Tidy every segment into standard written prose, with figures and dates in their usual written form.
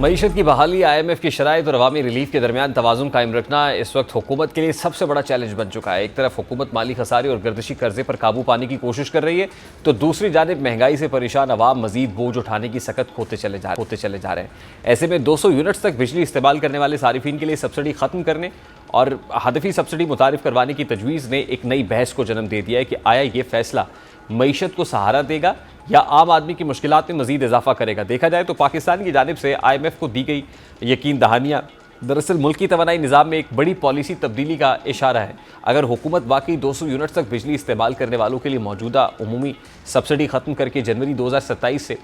मईशत की बहाली, IMF की शराइत और अवामी रिलीफ के दरमियान तवाज़ुन कायम रखना इस वक्त हुकूमत के लिए सबसे बड़ा चैलेंज बन चुका है। एक तरफ हुकूमत माली खसारे और गर्दिशी कर्जे पर काबू पाने की कोशिश कर रही है, तो दूसरी जानिब महंगाई से परेशान अवाम मजीद बोझ उठाने की सकत होते चले जा रहे हैं। ऐसे में 200 यूनिट्स तक बिजली इस्तेमाल करने वाले सारिफीन के लिए सब्सिडी ख़त्म करने और हदफी सब्सिडी मुतारिफ करवाने की तजवीज़ ने एक नई बहस को जन्म दे दिया है कि आया ये फैसला मईशत को सहारा देगा या आम आदमी की मुश्किलात में मजीद इजाफा करेगा। देखा जाए तो पाकिस्तान की जानिब से IMF को दी गई यकीन दहानियाँ दरअसल मुल्की तवानाई निज़ाम में एक बड़ी पॉलिसी तब्दीली का इशारा है। अगर हुकूमत वाकई 200 यूनिट्स तक बिजली इस्तेमाल करने वालों के लिए मौजूदा उमूमी सब्सिडी ख़त्म करके जनवरी 2027 से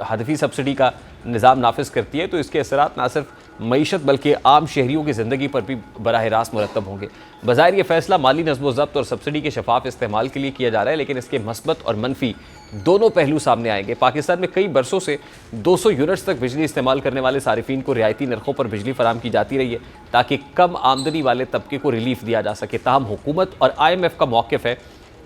हदफी सब्सिडी का निज़ाम नाफिज करती है, तो इसके असरात ना सिर्फ मईशत बल्कि आम शहरियों की ज़िंदगी पर भी बराह रास्त मुरतब होंगे। बज़ाहिर ये फैसला माली नज़्म ज़ब्त और सब्सिडी के शफाफ इस्तेमाल के लिए किया जा रहा है, लेकिन इसके मस्बत और मनफी दोनों पहलू सामने आएंगे। पाकिस्तान में कई बरसों से 200 यूनिट्स तक बिजली इस्तेमाल करने वाले सारिफीन को रियायती नरखों पर बिजली फराम की जाती रही है ताकि कम आमदनी वाले तबके को रिलीफ दिया जा सके। ताहम हुकूमत और IMF का मौक़िफ़ है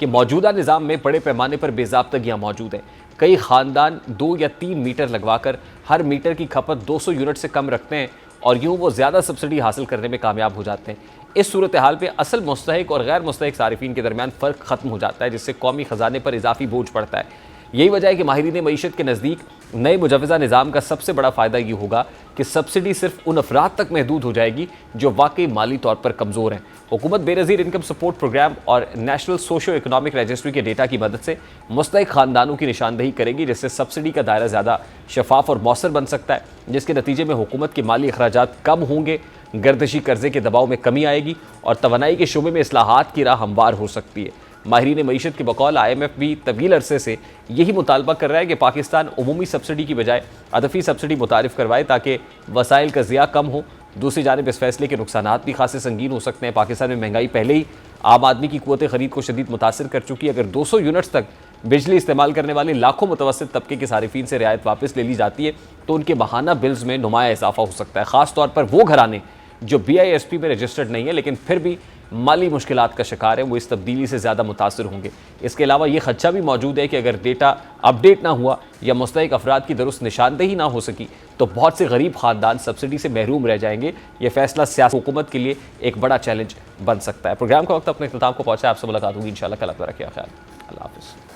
कि मौजूदा निज़ाम में बड़े पैमाने पर बेज़ाब्तगियाँ मौजूद हैं। कई ख़ानदान 2 या 3 मीटर लगवाकर हर मीटर की खपत 200 यूनिट से कम रखते हैं और यूँ वो ज़्यादा सब्सिडी हासिल करने में कामयाब हो जाते हैं। इस सूरत हाल पे असल मुस्तहिक और गैर मुस्तहिक सारिफीन के दरमियान फ़र्क ख़त्म हो जाता है, जिससे कौमी ख़जाने पर इजाफी बोझ पड़ता है। यही वजह है कि माहिरीन मईशत के नज़दीक नए मुजवज़ा निज़ाम का सबसे बड़ा फ़ायदा ये होगा कि सब्सिडी सिर्फ उन अफराद तक महदूद हो जाएगी जो वाकई माली तौर पर कमज़ोर हैं। हुकूमत बेनज़ीर इनकम सपोर्ट प्रोग्राम और नेशनल सोशो इकनॉमिक रजिस्ट्री के डेटा की मदद से मुस्तहिक ख़ानदानों की निशानदही करेगी, जिससे सब्सिडी का दायरा ज़्यादा शफाफ और मौसर बन सकता है, जिसके नतीजे में हुकूमत के माली अखराजात कम होंगे, गर्दिशी कर्जे के दबाव में कमी आएगी और तवानाई के शोबे में इस्लाहात की राह हमवार हो सकती है। माहिरीन मईशत के बकौल IMF भी तवील अरसे से यही मुतालबा कर रहा है कि पाकिस्तान उमूमी सब्सिडी की बजाय हदफी सब्सिडी मुतारिफ करवाए ताकि वसाइल का ज़िया कम हो। दूसरी जानिब इस फैसले के नुकसानात भी खासे संगीन हो सकते हैं। पाकिस्तान में महंगाई पहले ही आम आदमी की क़ुव्वत ख़रीद को शदीद मुतासर कर चुकी है। अगर 200 यूनिट्स तक बिजली इस्तेमाल करने वाले लाखों मुतवस्सित तबके के सारिफीन से रियायत वापस ले ली जाती है तो उनके बहाना बिल्स में नुमाया इजाफा हो सकता है, ख़ास तौर पर वो घराने जो BISP में रजिस्टर्ड नहीं है लेकिन फिर भी माली मुश्किलात का शिकार है, वो इस तब्दीली से ज़्यादा मुतासर होंगे। इसके अलावा ये खदशा भी मौजूद है कि अगर डेटा अपडेट ना हुआ या मुस्तहिक अफराद की दुरुस्त निशानदेही ना हो सकी तो बहुत से गरीब ख़ानदान सब्सिडी से महरूम रह जाएंगे। यह फैसला सियासी हुकूमत के लिए एक बड़ा चैलेंज बन सकता है। प्रोग्राम का वक्त अपने इख्तिताम को पहुँचा। आपसे मुलाकात होगी इंशाअल्लाह कल। अपना रखिए ख्याल। अल्लाह हाफ़िज़।